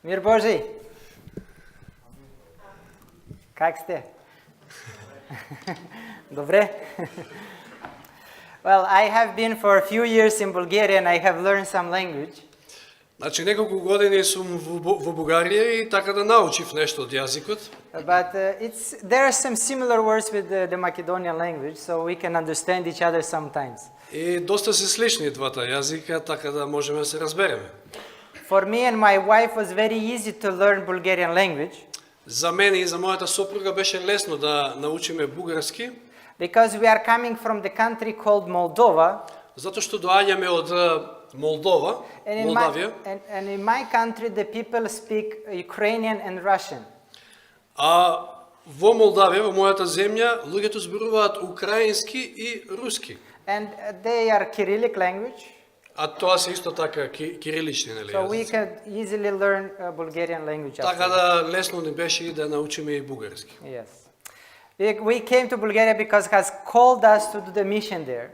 Мир Божий! Как сте? Добре? Well, I have been for a few years in Bulgaria and I have learned some language. Значи неколку години сум во Бугарија и така да научив нешто од јазикот. But there are some similar words with the Macedonian language, so we can understand each other sometimes. И доста се слични двата јазика, така да можеме да се разбереме. For me and my wife was very easy to learn Bulgarian language. За мене и за мојата сопруга беше лесно да научиме бугарски, Because we are coming from the country called Moldova. затоа што доаѓаме од Молдова, Молдавија. And in my country the people speak Ukrainian and Russian. А во Молдавија, во мојата земја, луѓето зборуваат украински и руски. And they are Cyrillic language. А тоа се исто така кирилични, нели? So we could easily learn Bulgarian language. Така да лесно ни беше и да научиме и бугарски. Yes. We came to Bulgaria because has called us to do the mission there.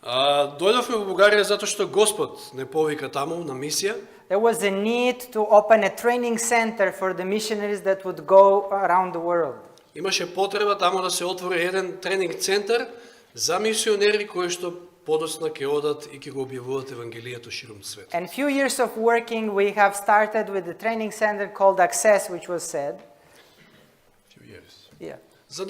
Дојдовме во Бугарија затоа што Господ не повика таму на мисија. There was a need to open a training center for the missionaries that would go around the world. Имаше потреба таму да се отвори еден тренинг центар за мисионери кои што подоцна ќе одат и ќе го објавуваат евангелието широм свет. And few years of working, we have started with the training center called Access, which was said. Yeah. За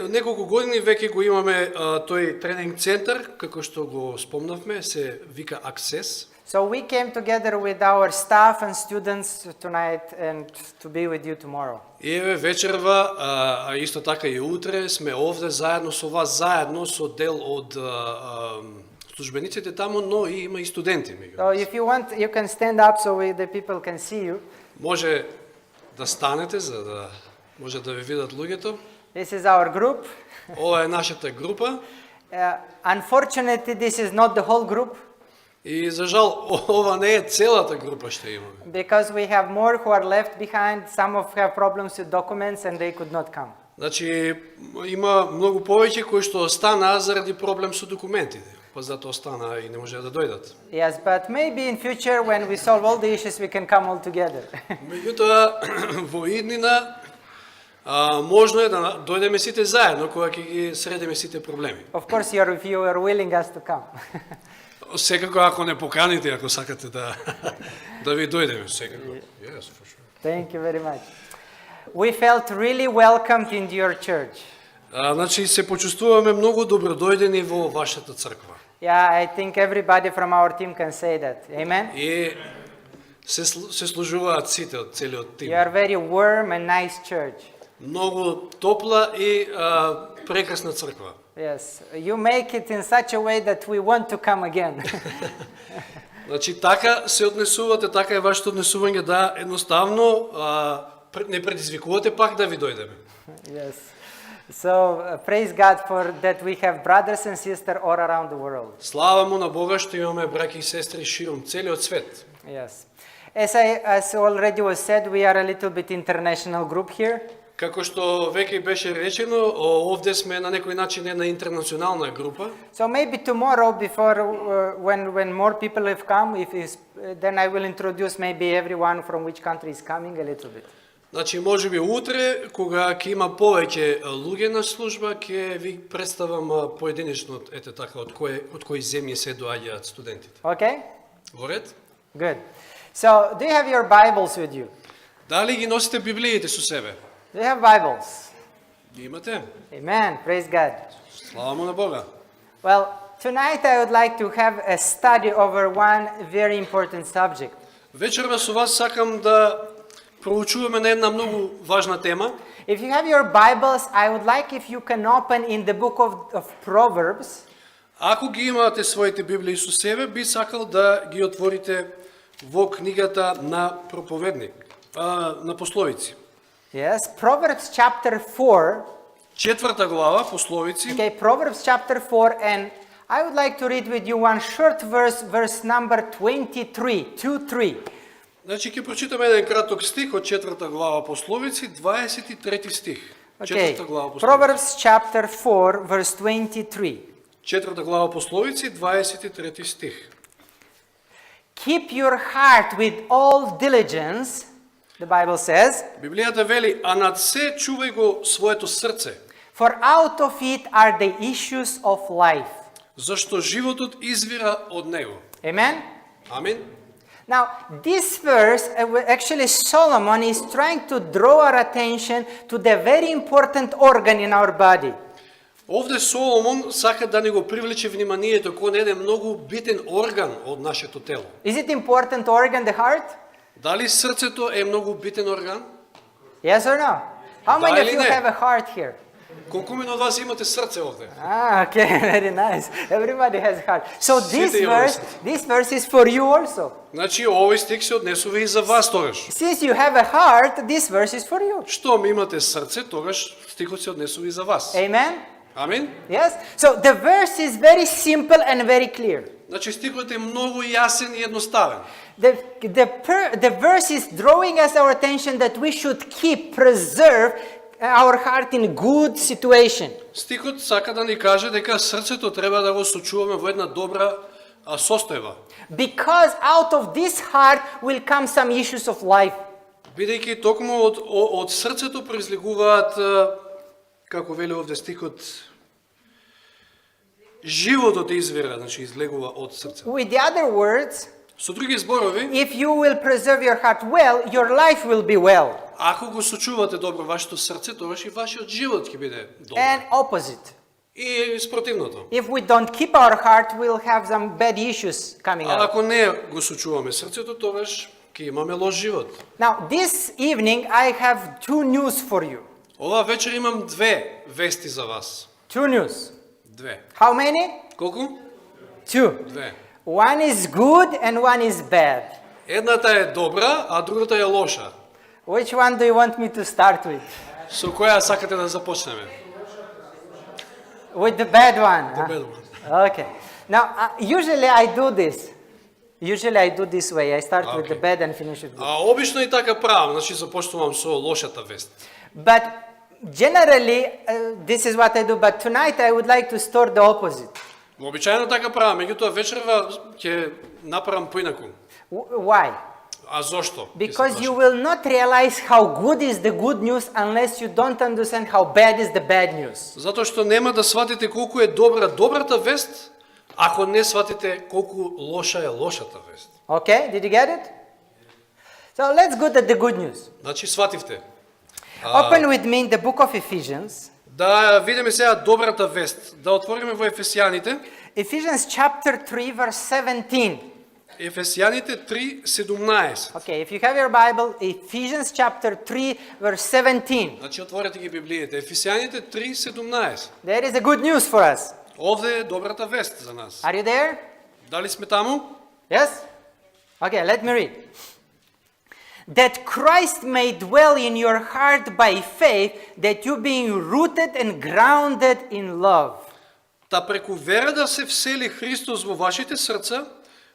неколку години веќе го имаме тој тренинг центар, како што го спомнавме, се вика Access. So we came together with our staff and students tonight and to be with you tomorrow. И еве вечерва, а исто така и утре сме овде заедно со вас, заедно со дел од службениците таму, но и има и студенти меѓу So нас. if you want, you can stand up so the people can see you. Може да станете за да може да ви видат луѓето. This is our group. Ова е нашата група. Unfortunately, this is not the whole group. И за жал ова не е целата група што имаме. Because we have more who are left behind. Some of have problems with documents and they could not come. Значи има многу повеќе кои што останаа заради проблем со документите. Па затоа останаа и не можеа да дојдат. Yes, but maybe in future when we solve all the issues we can come all together. Меѓутоа во иднина можно е да дојдеме сите заедно кога ќе ги средиме сите проблеми. Of course, if you are willing us to come. Секако ако не поканите, ако сакате да ви дојдеме, секако. Yes, for sure. Thank you very much. We felt really welcomed in your church. Значи се почувствуваме многу добродојдени во вашата црква. Yeah, I think everybody from our team can say that. Amen. И се служуваат сите од целиот тим. You are very warm and nice church. Многу топла и прекрасна црква. Yes, you make it in such a way that we want to come again. Значи така се однесувате, така е вашето однесување да едноставно не предизвикувате пак да ви дојдеме. Yes. So praise God for that we have brothers and sisters all around the world. Слава му на Бога што имаме браќи и сестри широм целиот свет. Yes. As already was said, we are a little bit international group here. Како што веќе беше речено, овде сме на некој начин една интернационална група. So maybe tomorrow, before when more people have come, then I will introduce maybe everyone from which country is coming a little bit. Значи можеби утре кога ќе има повеќе луѓе на служба, ќе ви представам поединечно ете така од кои земји се доаѓаат студентите. Okay? Во ред? Good. So, do you have your Bibles with you? Дали ги носите Библиите со себе? Do you have Bibles? Ги имате? Amen. Praise God. Слава му на Бога. Well, tonight I would like to have a study over one very important subject. Вечерва со вас сакам да проучуваме на една многу важна тема. If you have your Bibles, I would like if you can open in the book of Proverbs. Ако ги имате своите Библии со себе, би сакал да ги отворите во книгата на проповедник, на пословици. Yes, Proverbs chapter 4. Четврта глава, пословици. Okay, Proverbs chapter 4, and I would like to read with you one short verse number 23. Значи ќе прочитаме еден краток стих од четврта глава пословици, 23 стих. Okay, Четврта глава пословици. Proverbs chapter 4, verse 23. Четврта глава пословици, 23 стих. keep your heart with all diligence, the Bible says, Библијата вели, а над се чувај го своето срце, for out of it are the issues of life. зашто животот извира од него. Amen? Амин. Now, this verse, actually Solomon is trying to draw our attention to the very important organ in our body. Овде Соломон сака да ни го привлече вниманието кон еден многу битен орган од нашето тело. Is it important organ, the heart? Дали срцето е многу битен орган? Yes or no? How many Да of или you не? have a heart here? Колку од вас имате срце овде? Ah, okay, very nice. Everybody has a heart. So this Сите verse, имаме. this verse is for you also. Значи овој стих се однесува и за вас тогаш. Since you have a heart, this verse is for you. Штом имате срце, тогаш стихот се однесува и за вас. Amen? Амин? Yes? So the verse is very simple and very clear. Значи стихот е многу јасен и едноставен. The verse is drawing us our attention that we should preserve our heart in good situation. Стихот сака да ни каже дека срцето треба да го сочуваме во една добра состојба. Because out of this heart will come some issues of life. Бидејќи токму од срцето произлегуваат, како вели овде стихот, животот извира, значи излегува од срцето. With the other words, Со други зборови, if you will preserve your heart well, your life will be well. ако го сочувате добро вашето срце, тогаш и вашиот живот ќе биде добар. And opposite. И спротивното. If we don't keep our heart, we'll have some bad issues coming А out. ако не го сочуваме срцето, тогаш ќе имаме лош живот. Now, this evening, I have two news for you. Ова вечер имам две вести за вас. Two news. Две. How many? Колку? Two. Две. One is good and one is bad. Едната е добра, а другата е лоша. Which one do you want me to start with? Со која сакате да започнеме? With the bad one. huh? Bad one. Okay. Now, usually I do this. Usually I do this way. I start with the Okay. bad and finish with good. А обично и така правам, значи започнувам со лошата вест. But generally, this is what I do. But tonight I would like to start the opposite. Вообичаено така правам, меѓутоа вечерва ќе направам поинаку. Why? А зошто? Because you will not realize how good is the good news unless you don't understand how bad is the bad news. Затоа што нема да сватите колку е добра добрата вест, ако не сватите колку лоша е лошата вест. Okay, did you get it? So let's go to the good news. Значи свативте. Open with me in the book of Ephesians. Да видиме сега добрата вест. Да отвориме во Ефесијаните. Ephesians chapter 3 verse 17. Ефесијаните 3:17. Okay, if you have your Bible, Ephesians chapter 3 verse 17. Значи отворете ги Библиите. Ефесијаните 3:17. There is a good news for us. Овде е добрата вест за нас. Are you there? Дали сме таму? Yes? Okay, let me read. That Christ may dwell in your heart by faith, that you being rooted and grounded in love. Та преку вера да се всели Христос во вашите срца,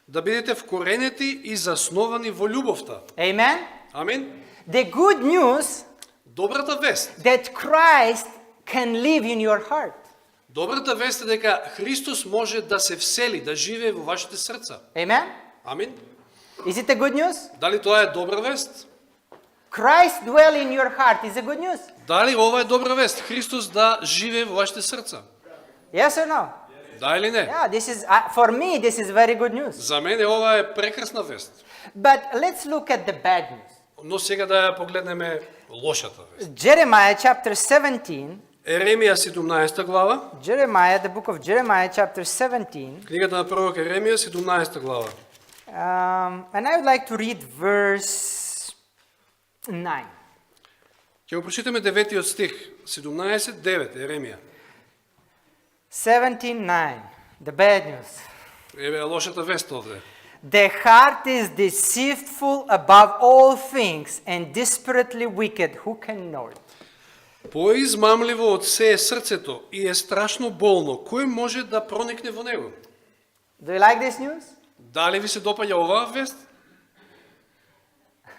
да бидете вкоренети и засновани во љубовта. Amen? Амин. The good news Добрата вест. that Christ can live in your heart. Добрата вест е дека Христос може да се всели, да живее во вашите срца. Amen? Амин. Is it a good news? Дали тоа е добра вест? Christ dwell in your heart is a good news. Дали ова е добра вест? Христос да живее во вашите срца? Yes or no? Да или не? Yeah, this is for me this is very good news. За мене ова е прекрасна вест. But let's look at the bad news. Но сега да ја погледнеме лошата вест. Jeremiah chapter 17. Еремија 17 глава. Jeremiah, the book of Jeremiah chapter 17. Книгата на пророк Еремија 17 глава. And I would like to read verse 9. Ќе го прочитаме 9 стих, 17:9 Еремија. 17:9. The bad news. Еве лошата вест овде. The heart is deceitful above all things and desperately wicked. Who can know it? Поизмамливо од се е срцето и е страшно болно. Кој може да проникне во него? Do you like this news? Дали ви се допаѓа оваа вест?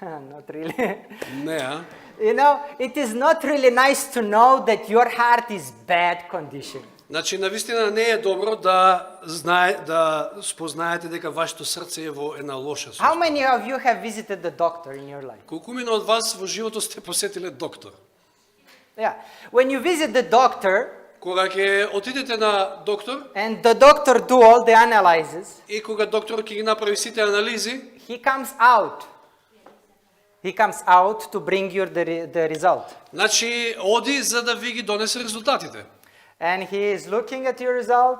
Not really. Не, а? You know, it is not really nice to know that your heart is bad condition. Значи, навистина не е добро да спознаете дека вашето срце е во една лоша How состојба. many of you have visited the doctor in your life? Колку мина од вас во животот сте посетиле доктор? Yeah. When you visit the doctor Кога ќе отидете на доктор and the doctor do all the analyses, и кога доктор ќе ги направи сите анализи, he comes out. He comes out to bring you the result. значи оди за да ви ги донесе резултатите. And he is looking at your result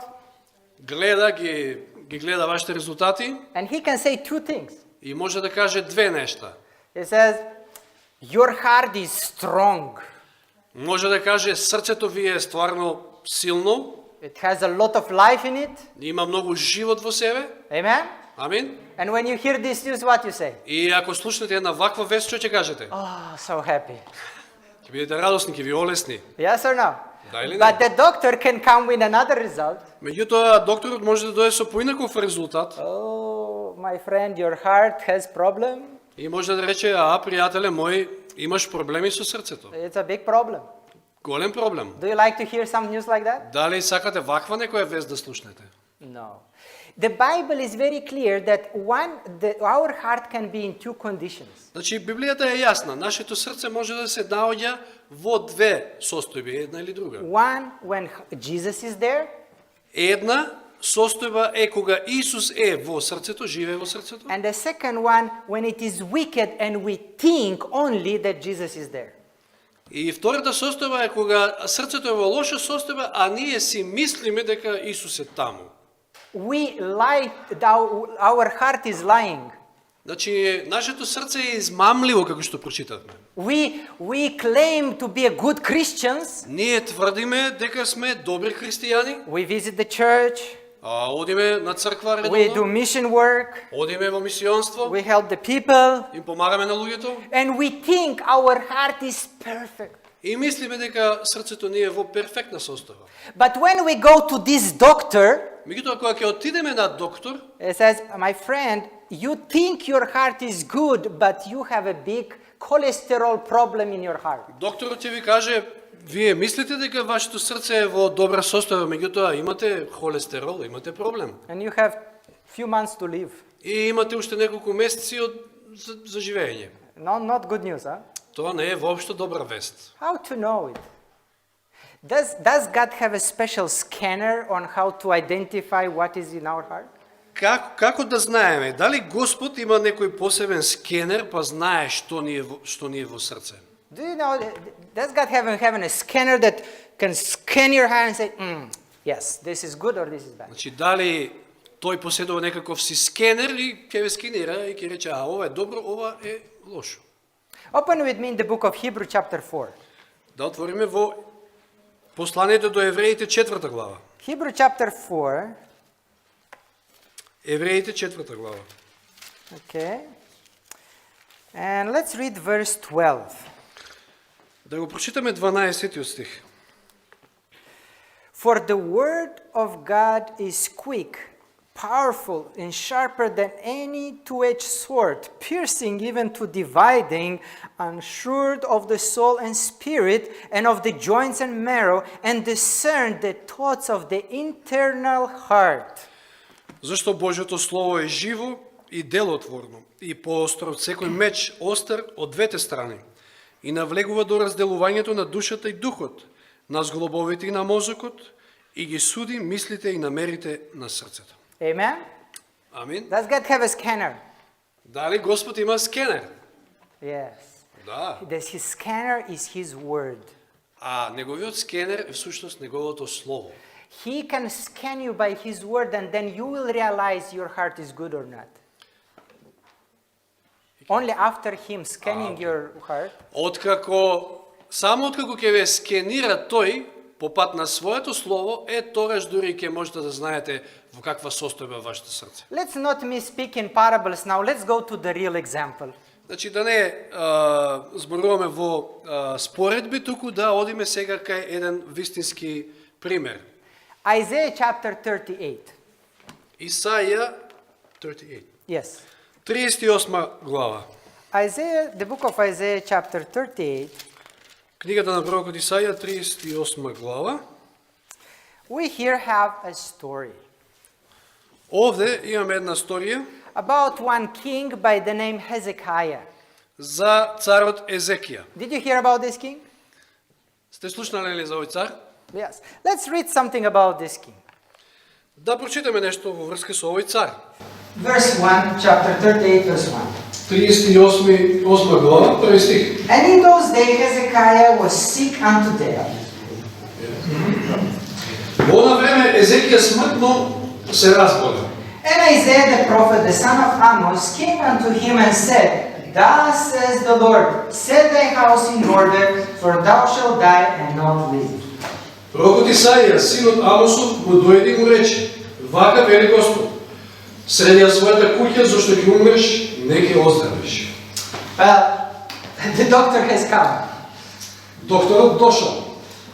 Гледа ги гледа вашите резултати and he can say two things. и може да каже две нешта. He says, your heart is strong. Може да каже срцето ви е стварно силно, It has a lot of life in it. има многу живот во себе. Amen? Амин. And when you hear this news, what you say? И ако слушнете една ваква вест, што ќе кажете? Oh, so happy. Ќе бидете радосни, ќе ви олесни. Yes or no? Да или не? But the doctor can come with another result. Меѓутоа, докторот може да дојде со поинаков резултат Oh, my friend, your heart has problem. и може да рече, пријателе мој, имаш проблеми со срцето. It's a big problem. Голем проблем. Do you like to hear some news like that? Дали сакате ваква некоја вест да слушнете? No. The Bible is very clear that our heart can be in two conditions. Значи, Библијата е јасна. Нашето срце може да се наоѓа во две состојби, една или друга. One, when Jesus is there, Една состојба е кога Исус е во срцето, живее во срцето. and the second one, when it is wicked and we think only that Jesus is there. И втората состојба е кога срцето е во лоша состојба, а ние си мислиме дека Исус е таму. We lie, our heart is lying. Значи, нашето срце е измамливо, како што прочитавме. We claim to be a good Christians. Ние тврдиме дека сме добри христијани, We visit the church. одиме на црква We do редовно, mission work. одиме во мисионство, We help the people. им помагаме на луѓето And we think our heart is perfect. и мислиме дека срцето ни е во перфектна состојба. But when we go to this doctor, Меѓутоа, кога ќе отидеме на доктор, it says, my friend, you think your heart is good, but you have a big cholesterol problem in your heart. докторот ќе ви каже, вие мислите дека вашето срце е во добра состојба, меѓутоа имате холестерол, имате проблем. And you have few months to live. И имате уште неколку месеци за живење. No, not good news, huh? Тоа не е воопшто добра вест. How to know it? Does God have a special scanner on how to identify what is in our heart? Како да знаеме? Дали Господ има некој посебен скенер, па знае што ни е во срце? Do you know, does God have a scanner that can scan your heart and say, yes, this is good or this is bad? Значи, дали тој поседува некаков си скенер и ќе ве скенира и ќе рече, ова е добро, ова е лошо. Open with me in the book of Hebrew chapter 4. Да отвориме во посланието до Евреите 4 глава. Hebrew chapter 4. Евреите 4 глава. Okay. And let's read verse 12. Да го прочитаме 12 стих. For the word of God is quick, powerful, and sharper than any two-edged sword, piercing even to dividing, unsure of the soul and spirit, and of the joints and marrow, and discern the thoughts of the internal heart. Зашто Божјото Слово е живо и делотворно, и поостро од секој меч, остар од двете страни, и навлегува до разделувањето на душата и духот, на зглобовите и на мозокот, и ги суди мислите и намерите на срцето. Amen? Амин. Does God have a scanner? Дали Господ има скенер? Yes. Да. His scanner is His word. А неговиот скенер е всушност неговото Слово. He can scan you by His word and then you will realize your heart is good or not. Only after Him scanning your heart, Само откако ќе ве скенира тој по пат на своето Слово, тогаш дури ќе можете да знаете во каква состојба е вашето срце. let's not speak in parables now. Let's go to the real example. Значи да не зборуваме во споредби, туку да одиме сега кај еден вистински пример. Isaiah chapter 38. Исаија 38. Yes. 38 глава. The book of Isaiah chapter 38. Книгата на пророкот Исаија 38 глава. We here have a story Овде имаме една сторија about one king by the name Hezekiah. за царот Езекија. Did you hear about this king? Сте слушнале ли за овој цар? Yes. Let's read something about this king. Да прочитаме нешто во врска со овој цар. Verse 1, chapter 38, verse 1. 38 глава, први стих. And in those days Hezekiah was sick unto death. Во она време Езекија смртно се разболе. And Isaiah the prophet, the son of Amos, came unto him and said, Thus says the Lord, set thy house in order, for thou shalt die and not live. Пророкот Исаија, синот Амосов, му дојде и му рече: Вака вели Господ, среди ја својата куќа, зашто ќе умреш, не ќе оздравиш. Well, the doctor has come. Докторот дошол.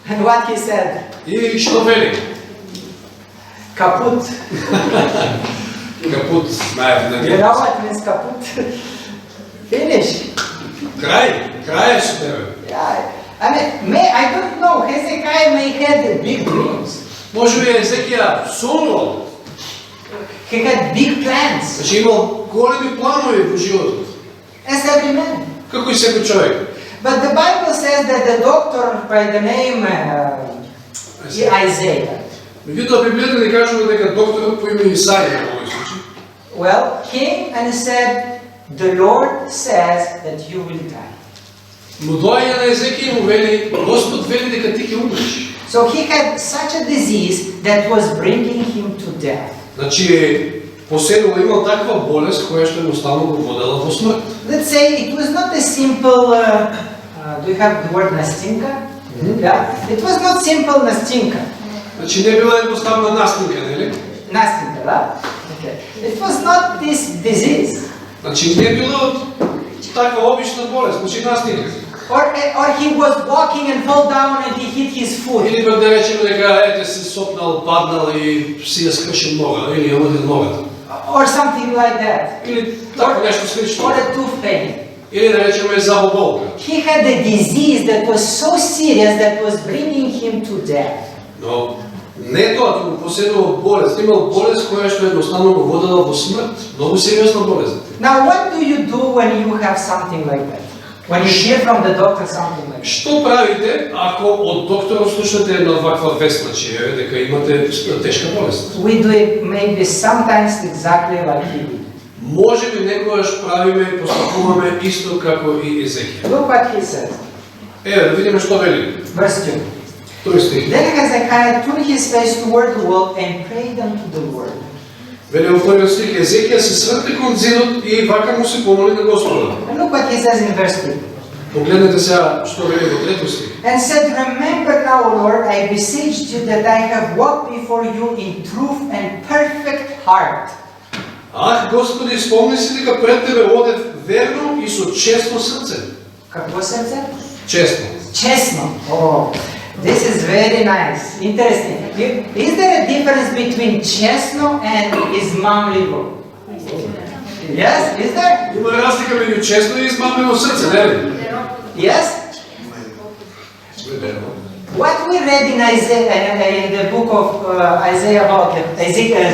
And what he said? И што вели? Kaput. Капут, знаев на You know what means kaput? Finish. Крај е со тебе. Yeah. I don't know. Hezekiah may had big dreams. Може би Езекија сонувал, He had big plans, значи имал големи планови во животот, as every man. како и секој човек. But the Bible says that the doctor by the name Isaiah, Меѓутоа Библијата ни кажува дека докторот по име Исаија во овој случај came and said, the Lord says that you will die. му доаѓа на Езекија и му вели: Господ вели дека ти ќе умреш. So he had such a disease that was bringing him to death. Значи поседува имал таква болест која што едноставно го водела во смрт. Let's say it was not a simple, do you have the word nastinka? Yeah. It was not simple nastinka. Значи не била едноставна настинка, нели? Nastinka, да? Okay. It was not this disease. Значи не била таква обична болест, значи настинка. Or he was walking and fell down and he hit his foot. Или пак да речеме дека ете се сопнал, паднал и си ја скршил нога, или ја удрил ногата. Or something like that. Или тако нешто слично. Or a tooth pain. Или да речеме заболка. He had a disease that was so serious that was bringing him to death. Но не тоа, туку поседува болест. Имал болест која што едноставно го водела во смрт. Многу сериозна болест. Now what do you do when you have something like that? When you hear from the doctor something like that? Што правите ако од докторот слушнете една ваква вест, значи дека имате тешка болест? We do it maybe sometimes exactly like he did. Може би некогаш правиме и постапуваме исто како и Езекија. Look what he says. Да видиме што вели. Verse 2. Тој стих. Then Hezekiah turned his face toward the wall and prayed unto the Lord. Вели во првиот стих: Езекија се сврте кон зидот и вака му се помоли на Господа. And look what he says in verse 3. Погледнете сега што вели во третиот стих. And said, Remember now, Lord, I beseech you that I have walked before you in truth and perfect heart. Ах, Господи, спомни си дека пред Тебе одев верно и со честно срце. Какво сърце? Честно. Честно. Oh, this is very nice. Interesting. Is there a difference between честно and измамливо? Yes, is there? Има разлика меѓу честно и измамливо срце, нели? Yes? What we read in Isaiah, in the book of Isaiah about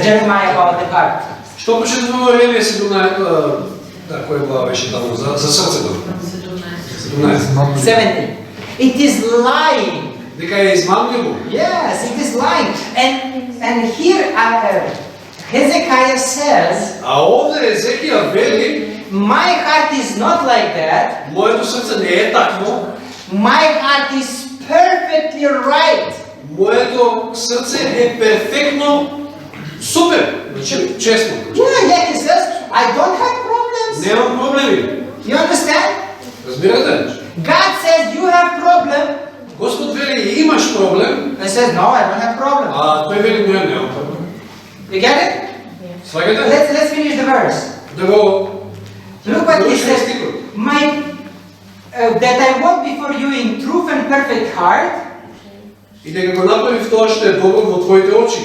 Jeremiah about the heart. Што пише во Еремија 17, да, која глава беше таму за срцето? 17. 17. It is lying. Дека е измамливо. Yes, it is lying. And here Hezekiah says, А овде Езекија вели: My heart is not like that. Моето срце не е такво. My heart is perfectly right. Моето срце е перфектно супер. Значи, честно. Yeah, he says, I don't have problems. Немам проблеми. You understand? Разбирате? God says you have problem. Господ вели: имаш проблем. He says, no, I don't have problem. А тој вели: не, немам проблем. You get it? Сваѓате? Let's finish the verse. Да го Look what he довршиме says. стихот. That I walk before you in truth and perfect heart, И дека го направив тоа што е добро во твоите очи.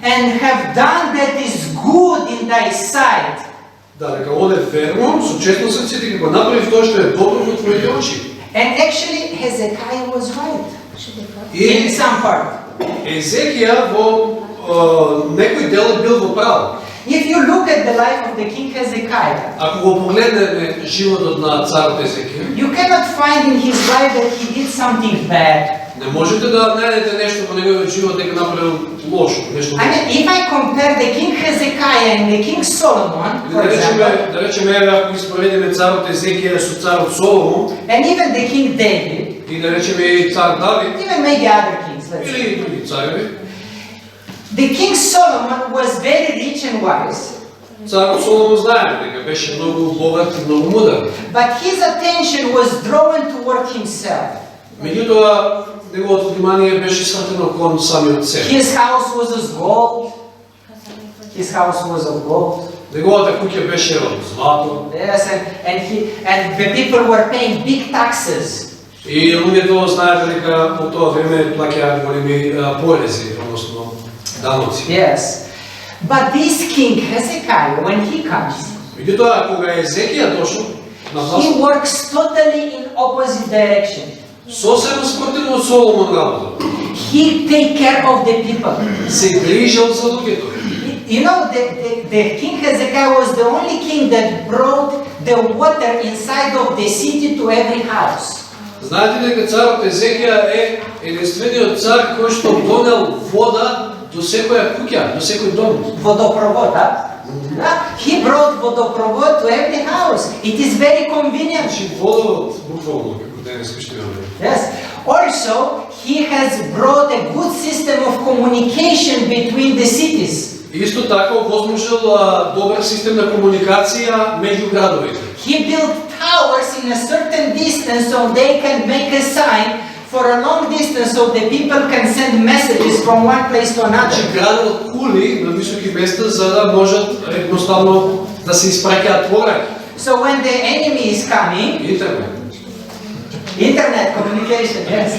and have done that is good in thy sight. Да, дека оде верно, со честно срце, дека го направив тоа што е добро во твоите очи. And actually, Hezekiah was right in И some part. Езекија во некој дел бил во право. If you look at the life of the king Hezekiah, Ако го погледнеме животот на царот Езекија, you cannot find in his life that he did something bad. не можете да најдете нешто во неговиот живот дека направил лошо, нешто I лошо. mean, if I compare the king Hezekiah and the king Solomon, for Да example, речеме, ако испоредиме царот Езекија со царот Соломон, and even the king David, и да речеме и цар Давид, even maybe other kings, let's say. или и други цареви, The king Solomon was very rich and wise, царот Соломон знаеме дека беше многу богат и многу мудар. but his attention was drawn toward himself. Меѓутоа, неговото внимание беше свртено кон самиот себе. His house was of gold. His house was of gold. Неговата куќа беше од злато. Yes, and the people were paying big taxes. И луѓето знаат дека во тоа време плаќаат големи порези, односно даноци. Yes. But this king Hezekiah, when he comes, Меѓутоа, кога Езекија дошол на власт, he works totally in opposite direction. сосема спротивно од Соломон работа. He take care of the people. Се грижал за луѓето. You know, the king Hezekiah was the only king that brought the water inside of the city to every house. Знаете дека царот Езекија е единствениот цар кој што донел вода до секоја куќа, до секој дом. Водопровод, he brought водопровод to every house. It is very convenient. Значи водовод, буквално, како денес што имаме. Yes. Also, he has brought a good system of communication between the cities. Исто така возможил добар систем на комуникација меѓу градовите. He built towers in a certain distance so they can make a sign for a long distance so the people can send messages from one place to another. Значи градот кули на високи места за да можат едноставно да се испраќаат пораки. So when the enemy is coming, internet communication, yes.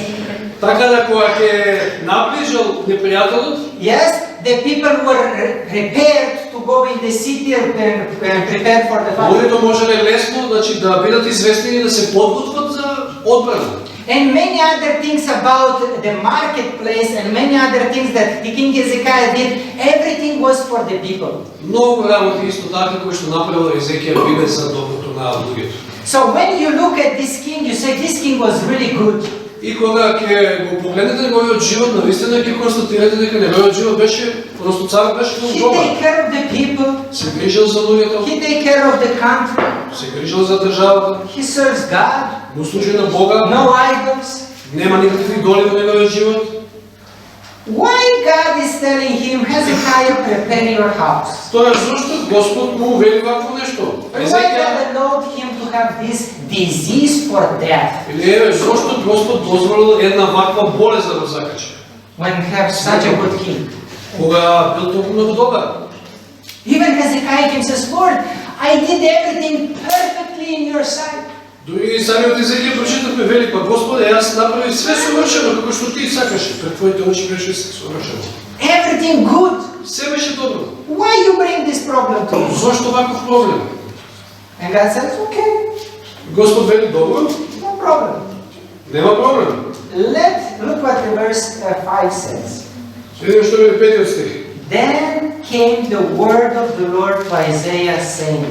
Така да кога ќе наближал непријателот, Yes, the people were prepared to go in the city and prepare for the fight. луѓето можеле лесно, значи да бидат известени и да се подготват за одбрана. And many other things about the marketplace and many other things that the king Hezekiah did, everything was for the people. Многу работи исто така кои што направил Езекија биле за доброто на луѓето. So when you look at this king, you say this king was really good. И кога ќе го погледнете неговиот живот, навистина ќе констатирате дека неговиот живот беше, просто царот беше He многу добар. take care of the people, Се грижил за луѓето, he take care of the country, се грижил за државата, he serves God, му служи на Бога, no idols. нема никакви идоли во неговиот живот. Why God is telling him, Hezekiah, prepare your house? Тоа е зашто Господ му вели вакво нешто. Why Езекија, God allowed him to have this disease for death или еве зашто Господ дозволил една ваква болест да го закачи. when you have such a good king? Кога бил толку многу добар. Even Hezekiah himself, Lord, I did everything perfectly in your sight. Дури и самиот Езекија прочитавме вели, па Господе, јас направив све совршено како што ти сакаше. Пред твоите очи беше совршено. Everything good. Се беше добро. Why you bring this problem to me? Зошто ваков проблем? And God says, okay, Господ вели добро, no problem. нема проблем. Look what the verse 5 says. Видиме што вели петиот стих. Then came the word of the Lord to Isaiah saying,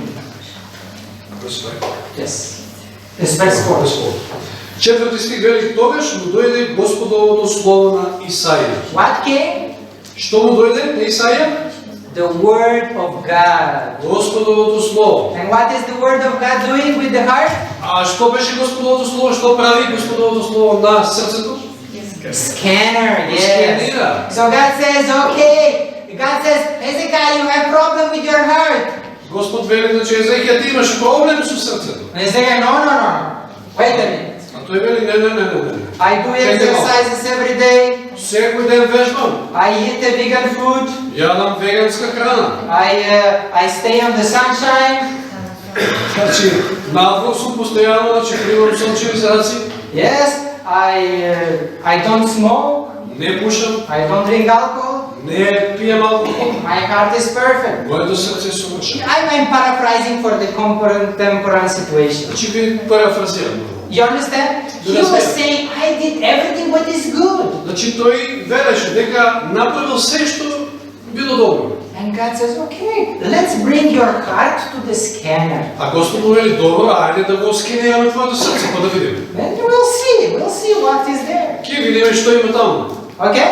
yes, this verse 4. Четврти стих вели, тогаш му дојде Господовото слово на Исаија. What came? Што му дојде на Исаија? The word of God. Господовото слово. And what is the word of God doing with the heart? А што беше Господовото слово? Што прави Господовото слово на срцето? Scanner, yes. Сканира. So God says, okay. God says, Hezekiah, you have problem with your heart. Господ вели, значи Езекија, ти имаш проблем со срцето. And Hezekiah, no. Wait a minute. А тој вели, не. I do exercises every day. Секој ден вежбам. I eat a vegan food. Јадам веганска храна. I stay on the sunshine. Значи, надвор сум постојано, значи примам сончеви зраци. Yes, I don't smoke. Не пушам, I don't drink alcohol. не пијам алкохол. My heart is perfect. Моето срце е совршено. I'm paraphrasing for the contemporary situation. Значи ви парафразирам. You understand? He was saying, I did everything what is good. Значи тој велеше дека направил се што било добро. And God says, okay, let's bring your heart to the scanner. А Господ му вели, добро, ајде да го скенираме твоето срце, па да видиме. And we'll see what is there. Ќе видиме што има таму. Okay?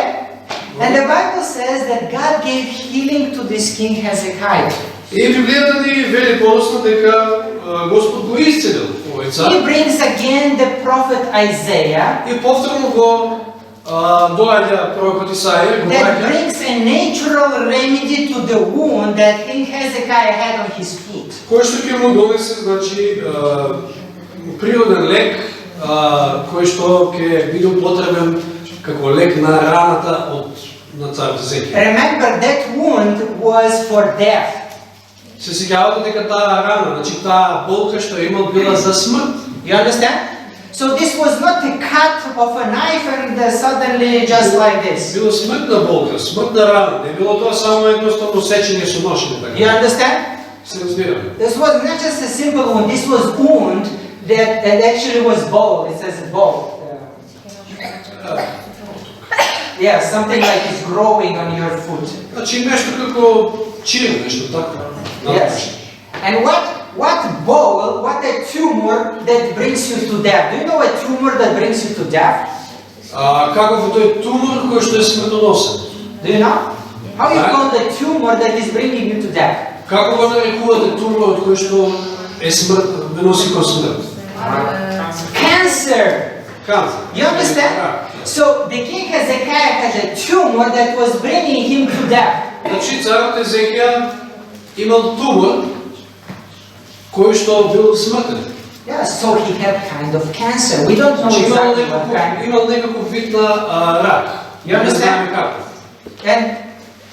And the Bible says that God gave healing to this king Hezekiah. И Библијата ни вели подоцна дека Господ го исцелил овој цар. He brings again the prophet Isaiah И повторно го доаѓа пророкот Исаија, го that доаѓа, brings a natural remedy to the wound that King Hezekiah had on his foot. кој што ќе му донесе, значи, природен лек, кој што ќе биде употребен како лек на раната на цар Хезекија. Remember, that wound was for death. Се сеќавате дека таа рана, значи таа болка што имал била за смрт. You understand? So this was not a cut of a knife and suddenly just like this. Била смртна болка, смртна рана, не било тоа само едноставно сечење со нож или така. You understand? Се разбираме. This was not just a simple wound. This was wound that actually was bowl. It says bowl. Yeah, something like it's growing on your foot. Значи нешто како чир, нешто така. Yes. And what bowl, what a tumor that brings you to death. Do you know a tumor that brings you to death? Каков е тој тумор кој што е смртоносен? Do you know? How you call the tumor that is bringing you to death? Како го нарекувате туморот кој што е смрт, ве носи кон смрт? Cancer. Канцер. You understand? So the king Hezekiah has a tumor that was bringing him to death. Значи царот Езекија имал тумор кој што бил смртен. Yeah, so he had kind of cancer. We don't know Значи exactly what kind. имал некаков вид на рак. You understand? Не знаеме како. And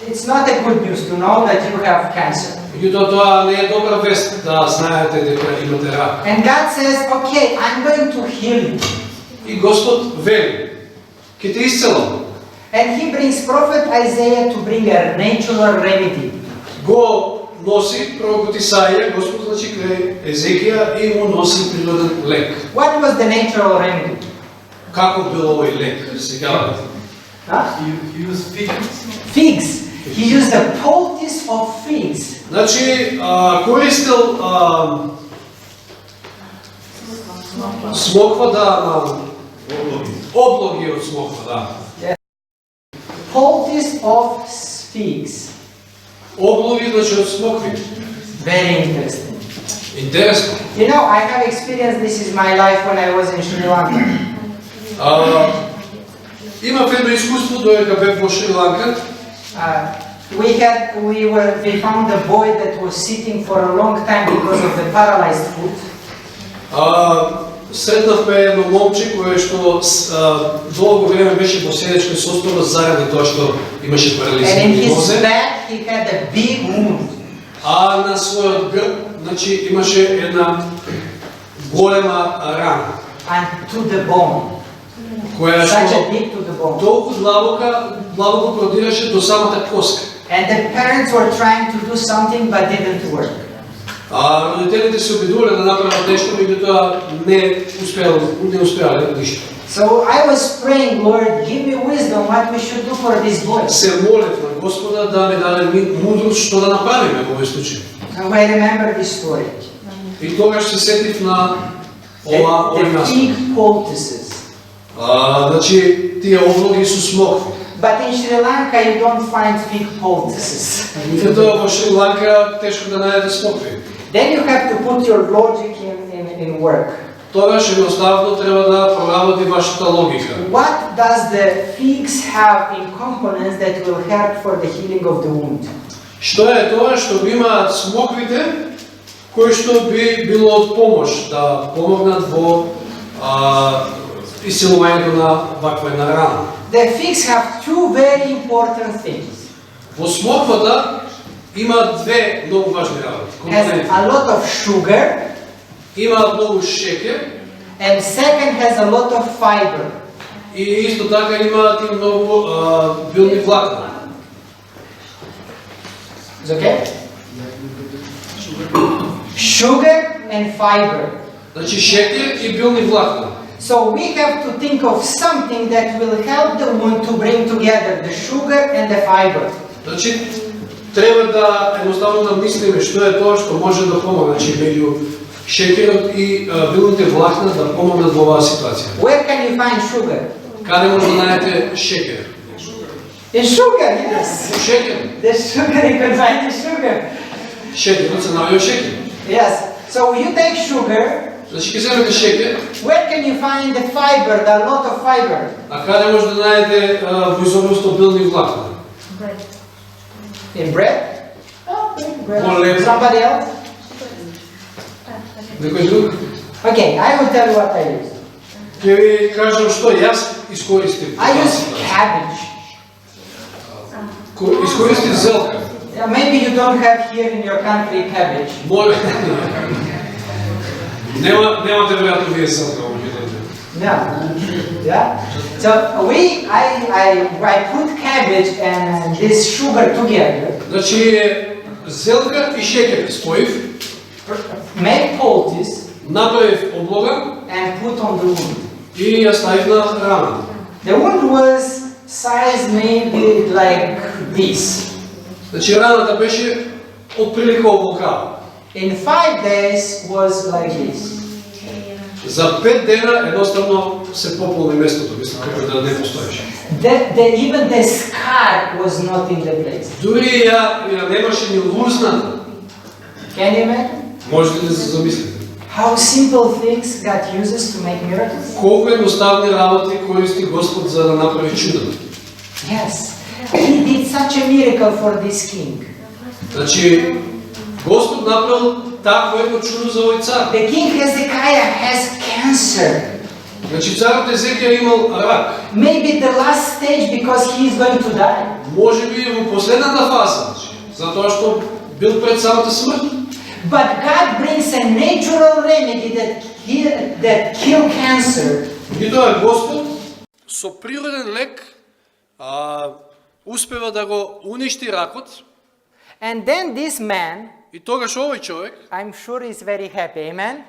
it's not a good news to know that you have cancer. Меѓутоа тоа не е добра вест да знаете дека имате рак. And God says, okay, I'm going to heal you. И Господ вели, ќе те исцелам. And he brings prophet Isaiah to bring a natural remedy. Го носи пророкот Исаија, Господ значи кај Езекија и му носи природен лек. What was the natural remedy? Како бил овој лек? Сега Huh? He used figs. Figs. He used the poultice of figs. значи користил смоква на облоги од смоква, да. Poultice of figs. Облоги значи од смокви. Very interesting. Интересно. You know, I have experienced this in my life when I was in Sri Lanka. Имав едно искуство додека бев во Шри Ланка. We found a boy that was sitting for a long time because of the paralyzed foot. Сретнавме едно момче кое што долго време беше во седечка состојба заради тоа што имаше And in парализирани his нозе. back he had a big wound. А на својот грб, значи имаше една голема рана, And to the bone. која Such a што deep to the bone. толку длабоко продираше до самата коска. And the parents were trying to do something but didn't work. Родителите се обидувале да направат нешто, меѓутоа не успеале ништо. So I was praying, Lord, give me wisdom what we should do for this boy. Се молев на Господа да ми даде мудрост што да направиме во овој случај. Now I remember this story. И тогаш се сетив на овој The настан. fig poultices. Значи тие облоги со смокви. But in Sri Lanka you don't find fig poultices. Меѓутоа во Шри Ланка тешко да најдете смокви. Then you have to put your logic in work. Тогаш едноставно треба да проработи вашата логика. What does the figs have in components that will help for the healing of the wound? Што е тоа што би имаат смоквите кои што би било од помош да помогнат во исцелувањето на ваква една рана? The figs have two very important things. Во смоквата има две многу важни работи. It has Компоненти. a lot of sugar, Има многу шеќер and second has a lot of fiber. и исто така имаат и многу билни влакна. Is okay? Sugar and fiber. Значи шеќер и билни влакна. So we have to think of something that will help the wound to bring together the sugar and the fiber. Значи, треба да едноставно да мислиме што е тоа што може да помогне, значи меѓу шеќерот и билните влакна да помогнат во оваа ситуација. Where can you find sugar? Каде може да најдете шеќер? In sugar, yes. Шеќер. The sugar, you can find the sugar. Шеќерот се наоѓа шеќер. Yes. So you take sugar. Значи, ќе земете шеќер, Where can you find the fiber, the lot of fiber? а каде може да најдете во изобилство билни влакна? In bread? Oh, bread. More Somebody else? Некој друг? Okay, I will tell you what I use. Ќе ви кажам што јас искористив. I use cabbage. Искористив зелка. Yeah, maybe you don't have here in your country cabbage. Може. Немате веројатно вие зелка во бидете. Yeah. Yeah. So I put cabbage and this sugar together. Значи зелка и шеќер споив, Make poultice направив облога and put on the wound. и ја ставив на раната. The wound was size maybe like this. Значи раната беше отприлика оволкава. In 5 days was like this. За 5 дена едноставно се пополни местото, мислам како да не постоеше. Even the scar was not in the place. Дури ја немаше ни лузната. Can you imagine? Можете да се замислите. How simple things God uses to make miracles? Колку едноставни работи користи Господ за да направи чуда. Yes. He did such a miracle for this king. Значи Господ направил такво едно чудо за овој цар. The king Hezekiah has cancer. Значи царот Езекија имал рак. Maybe the last stage because he is going to die. Може би во последната фаза, значи, затоа што бил пред самата смрт. But God brings a natural remedy that kill cancer. И тоа Господ со природен лек успева да го уништи ракот. And then this man, И тогаш овој човек I'm sure is very happy. Amen?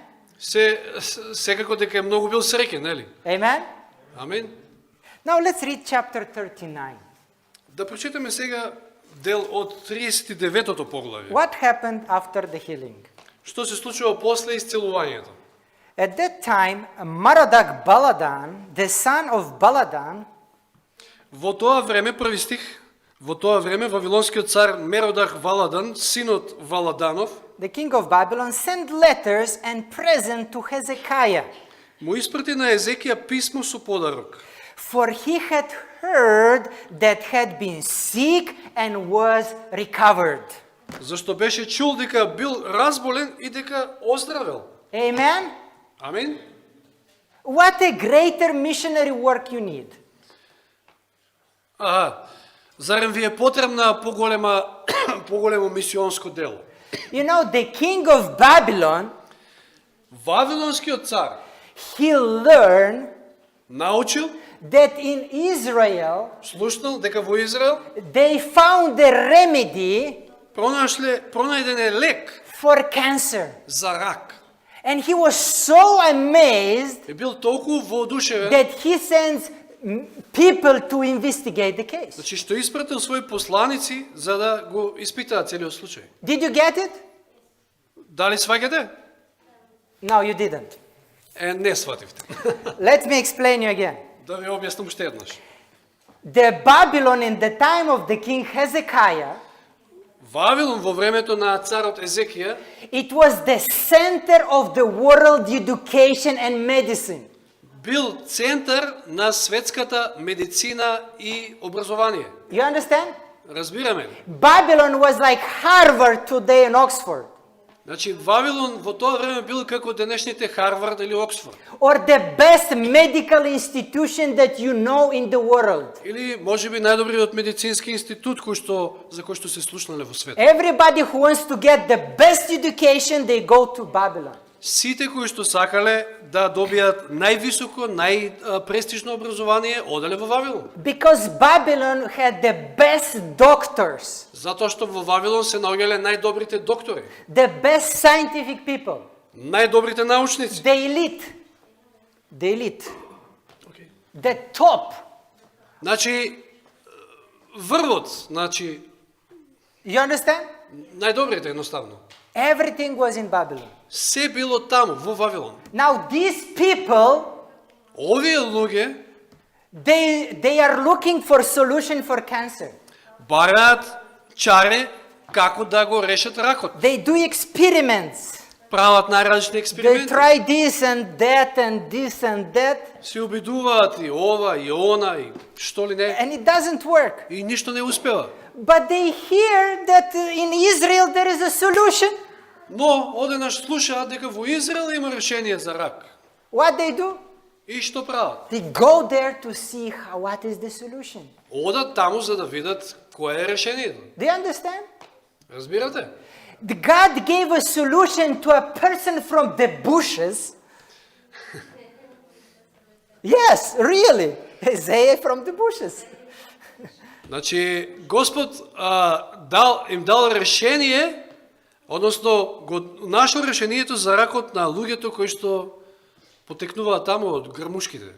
секако дека е многу бил среќен, нели? Amen? Амин. Now let's read chapter 39. Да прочитаме сега дел од 39-тото поглавје. What happened after the healing? Што се случува после исцелувањето? At that time, Merodach Baladan, the son of Baladan, Во тоа време, први стих, во тоа време вавилонскиот цар Меродах Валадан, синот Валаданов, the king of Babylon, sent letters and present to Hezekiah, му испрати на Езекија писмо со подарок. for he had heard that had been sick and was recovered. Зашто беше чул дека бил разболен и дека оздравел. Amen? Амин. What a greater missionary work you need. Зарем ви е потребна поголемо мисионско дело? You know, the king of Babylon, Вавилонскиот цар he learned научил, that in Israel, слушнал дека во Израел they found the remedy пронајден е лек for cancer. за рак. And he was so amazed Е бил толку воодушевен, that he sends people to investigate the case. значи што испратил своји посланици за да го испитаат целиот случај. Did you get it? Дали сваќате? No, you didn't. Не свативте. Let me explain you again. Да ви објаснам уште еднаш. The Babylon in the time of the king Hezekiah, Вавилон во времето на царот Езекија it was the center of the world education and medicine. бил центар на светската медицина и образование. You understand? Разбираме ли? Babylon was like Harvard today in Oxford, Значи Вавилон во тоа време бил како денешните Харвард или Оксфорд. or the best medical institution that you know in the world. Или можеби најдобриот медицински институт за кој што се слушнале во светот. Everybody who wants to get the best education, they go to Babylon. Сите кои што сакале да добијат највисоко, најпрестижно образование, оделе во Вавилон. Because Babylon had the best doctors, Затоа што во Вавилон се наоѓале најдобрите доктори, the best scientific people, најдобрите научници, the elite. the elite, the top. Значи, врвот, значи, You understand? најдобрите едноставно. Everything was in Babylon. Се било таму, во Вавилон. Now these people, Овие луѓе they are looking for solution for cancer. бараат чаре како да го решат ракот. They do experiments. Прават најразлични They експерименти. try this and that and this and that, Се обидуваат и ова и она и што ли не. and it doesn't work. И ништо не успева. But they hear that in Israel there is a solution. Но одеднаш слушаат дека во Израел има решение за рак. What they do? И што прават? They go there to see what is the solution. Одат таму за да видат кое е решението. Do you understand? Разбирате? God gave a solution to a person from the bushes. Yes, really. Isaiah from the bushes. Значи, Господ им дал решение, односно го нашол решението за ракот на луѓето кои што потекнуваат таму од грмушките.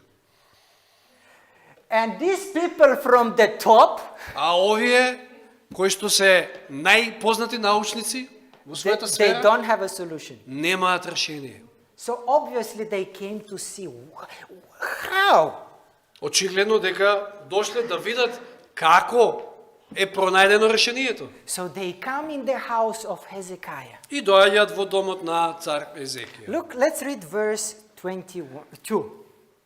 And these people from the top, А овие кои што се најпознати научници во they, својата they сфера don't have a solution. немаат решение. So obviously they came to see how. Очигледно дека дошле да видат како е пронајдено решението. So they come in the house of Hezekiah. И доаѓаат во домот на цар Езекија. Look, let's read verse 22.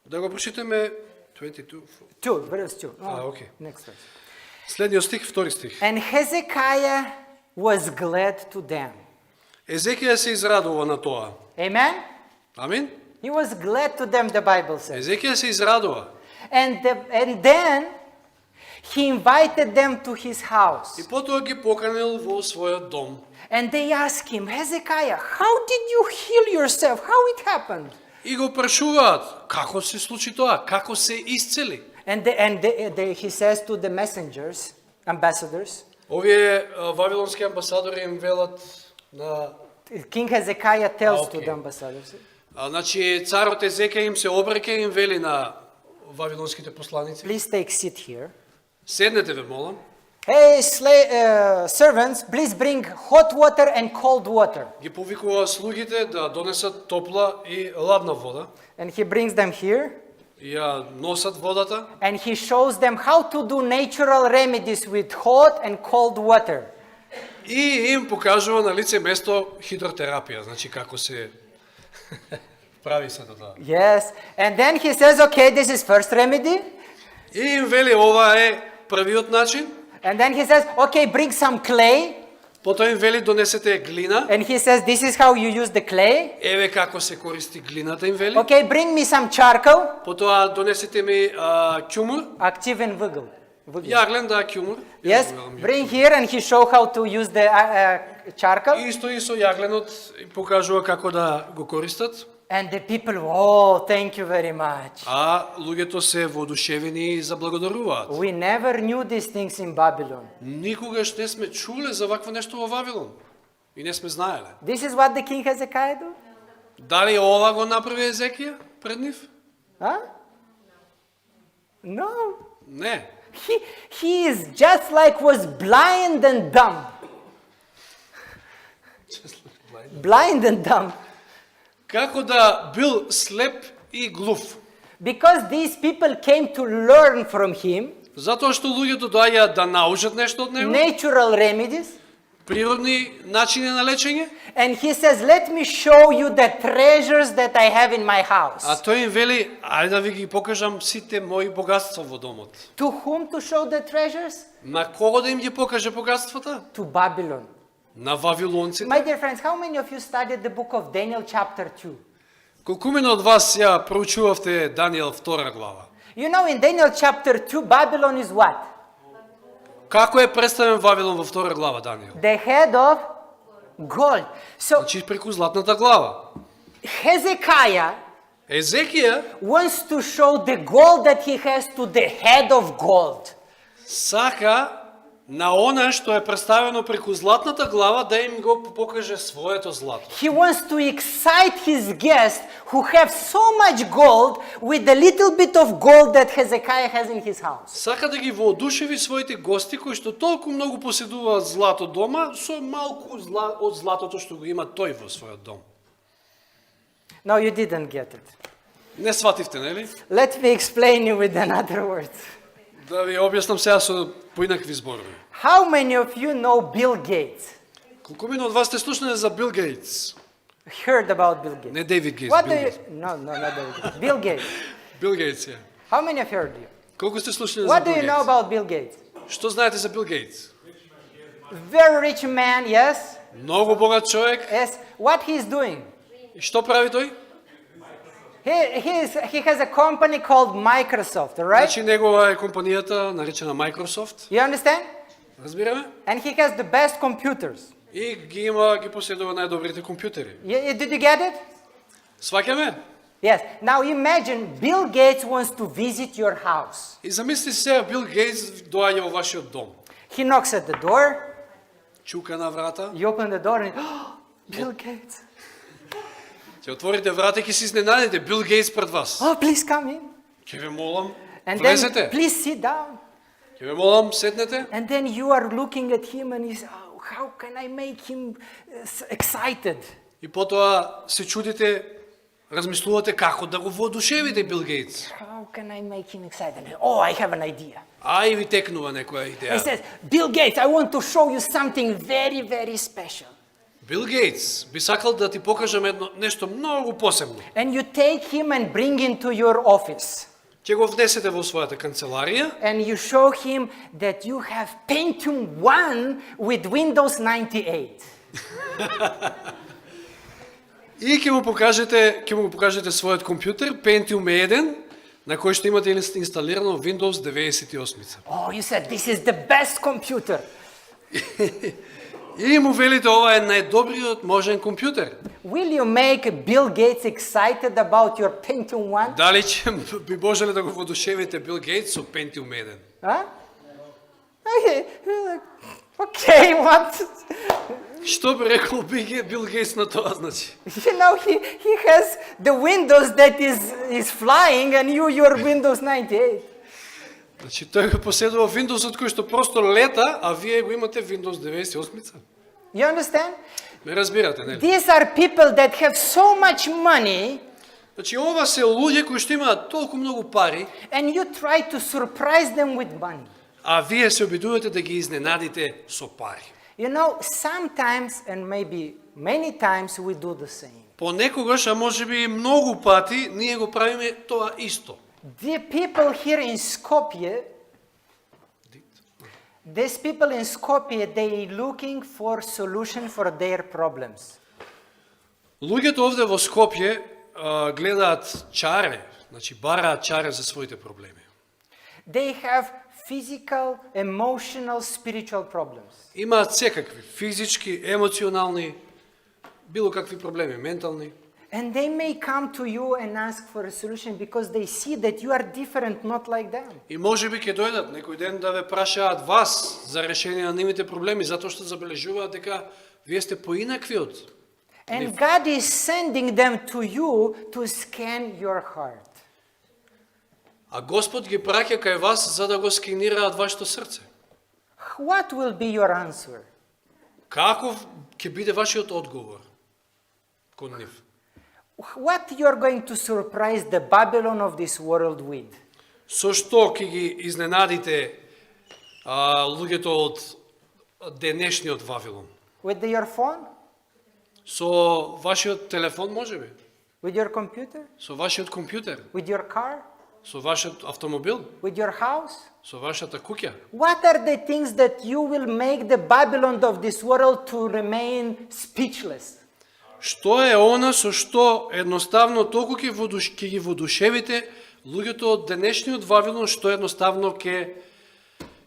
Да го прочитаме 22. 2, verse 2. Okay. Next verse. Следниот стих, втори стих. And Hezekiah was glad to them. Езекија се израдува на тоа. Amen? Амин? He was glad to them, the Bible says. Езекија се израдува. And then he invited them to his house. И потоа ги поканил во својот дом. And they asked him, Hezekiah, how did you heal yourself? How it happened? И го прашуваат, како се случи тоа? Како се исцели? And he says to the messengers, ambassadors, Овие вавилонски амбасадори им велат на King Hezekiah tells to Okay. the ambassadors, значи царот Езекија им се обреке и им вели на вавилонските посланици. please take seat here. Седнете ве молам. Hey, servants, please bring hot water and cold water. Ги повикува слугите да донесат топла и ладна вода. And he brings them here. И ја носат водата. And he shows them how to do natural remedies with hot and cold water. И им покажува на лице место хидротерапија, значи како се прави се тоа. Yes. And then he says, okay, this is first remedy. И им вели ова е првиот начин. And then he says, okay, bring some clay. Потоа им вели донесете глина. And he says, this is how you use the clay. Еве како се користи глината им вели. Okay, bring me some charcoal. Потоа донесете ми ќумур. Активен въгъл. Јаглен да ќумур. Yes, bring here and he show how to use the charcoal. Исто и со јагленот покажува како да го користат. And the people, oh, thank you very much. А луѓето се воодушевени и заблагодаруваат. We never knew these things in Babylon. Никогаш не сме чуле за вакво нешто во Вавилон. И не сме знаеле. This is what the king Hezekiah do? Дали ова го направи Езекија пред нив? Huh? No. Не. He is just like was blind and dumb. Blind and dumb. Како да бил слеп и глув. Because these people came to learn from him Затоа што луѓето доаѓаат да научат нешто од него, natural remedies. природни начини на лечење, And he says, let me show you the treasures that I have in my house. а тој им вели, ајде да ви ги покажам сите мои богатства во домот. To whom to show the treasures? На кого да им ги покаже богатствата? To Babylon. На вавилонците. My dear friends, how many of you studied the book of Daniel chapter 2? Колкумина од вас ја проучувавте Даниел 2 глава? You know, in Daniel chapter 2, Babylon is what? Како е представен Вавилон во 2 глава Даниел? The head of gold. So Значи преку златната глава. Hezekiah Езекија wants to show the gold that he has to the head of gold. сака на она што е представено преку златната глава да им го покаже своето злато. He wants to excite his guests who have so much gold with the little bit of gold that Hezekiah has in his house. Сака да ги воодушеви своите гости кои што толку многу поседуваат злато дома со малку од златото што го има тој во својот дом. No, you didn't get it. Не свативте, нели? Let me explain you with another word. Да ви објаснам сега со поинакви зборови. How many of you know Bill Gates? Колку мина од вас сте слушнале за Бил Гейтс? Heard about Bill Gates? Не Дейвид Гейтс, What Бил do you... Гейтс. No, not Bill Gates. Bill Gates. Бил Гейтс е. How many have heard you? Колку сте слушнале за What do Бил you know Гейтс? about Bill Gates? Што знаете за Бил Гейтс? Very rich man, yes? Многу богат човек. Yes. What he's doing? И што прави тој? He has a company called Microsoft, right? Значи негова е компанијата наречена Microsoft. You understand? Разбираме? And he has the best computers. И ги поседува најдобрите компјутери. Did you get it? Сваќаме? Yes. Now imagine Bill Gates wants to visit your house. И замисли се Бил Гейтс доаѓа во вашиот дом. He knocks at the door. Чука на врата. You open the door and Bill Gates. Ќе отворите врата и ќе се изненадите Бил Гейтс пред вас. Oh, please come in. Ќе ве молам, And влезете. then please sit down. Ќе ве молам, седнете. And then you are looking at him and he's, oh, how can I make him excited? И потоа се чудите, размислувате како да го воодушевите Бил Гейтс. How can I make him excited? Oh, I have an idea. А и ви текнува некоја He идеја. says, Bill Gates, I want to show you something very, very special. Бил Гейтс би сакал да ти покажам нешто многу посебно. And you take him and bring him to your office. Ќе го внесете во својата канцеларија And you show him that you have Pentium 1 with Windows 98. и ќе му покажете својот компјутер Pentium 1 на кој што имате инсталирано Windows 98. Oh, you said, this is the best computer. И му велите ова е најдобриот можен компјутер. Will you make Bill Gates excited about your Pentium 1? Дали ќе би можеле да го воодушевите Бил Гейтс со Pentium 1? Huh? Okay, what? Што би рекол Бил Гейтс на тоа, значи? You know, he has the Windows that is flying and your Windows 98. Значи тој го поседува Windows-от кој што просто лета, а вие го имате Windows 98-ца. You understand? Ме разбирате, нели? These are people that have so much money Значи ова се луѓе кои што имаат толку многу пари, and you try to surprise them with money. а вие се обидувате да ги изненадите со пари. You know, sometimes and maybe many times we do the same. Понекогаш, а можеби и многу пати, ние го правиме тоа исто. The people here in Skopje, these people in Skopje, they looking for solution for their problems. Луѓето овде во Скопје гледаат чаре, значи бараат чаре за своите проблеми. They have physical, emotional, spiritual problems. Имаат секакви физички, емоционални, било какви проблеми, ментални. And they may come to you and ask for a solution because they see that you are different, not like them. И можеби ќе дојдат некој ден да ве прашаат вас за решение на нивните проблеми, затоа што забележуваат дека вие сте поинакви од. And God is sending them to you to scan your heart. А Господ ги праќа кај вас за да го скенираат вашето срце. What will be your answer? Каков ќе биде вашиот одговор кон нив? What you are going to surprise the Babylon of this world with? Со што ќе ги изненадите луѓето од денешниот Вавилон? With your phone? Со вашиот телефон можеби? With your computer? Со вашиот компјутер? With your car? Со вашиот автомобил? With your house? Со вашата куќа? What are the things that you will make the Babylon of this world to remain speechless? Што е она со што едноставно толку ќе ги водушевите луѓето од денешниот Вавилон, што едноставно ќе